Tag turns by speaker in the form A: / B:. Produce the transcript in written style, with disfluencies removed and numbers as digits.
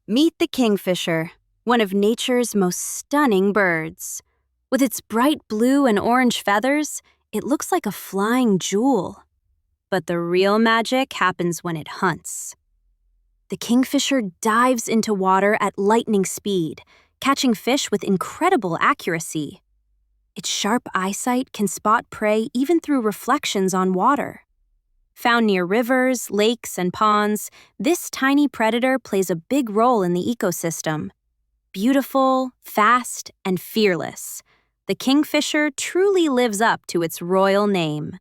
A: Meet the kingfisher, one of nature's most stunning birds. With its bright blue and orange feathers, it looks like a flying jewel. But the real magic happens when it hunts. The kingfisher dives into water at lightning speed, catching fish with incredible accuracy. Its sharp eyesight can spot prey even through reflections on water. Found near rivers, lakes, and ponds, this tiny predator plays a big role in the ecosystem. Beautiful, fast, and fearless, the kingfisher truly lives up to its royal name.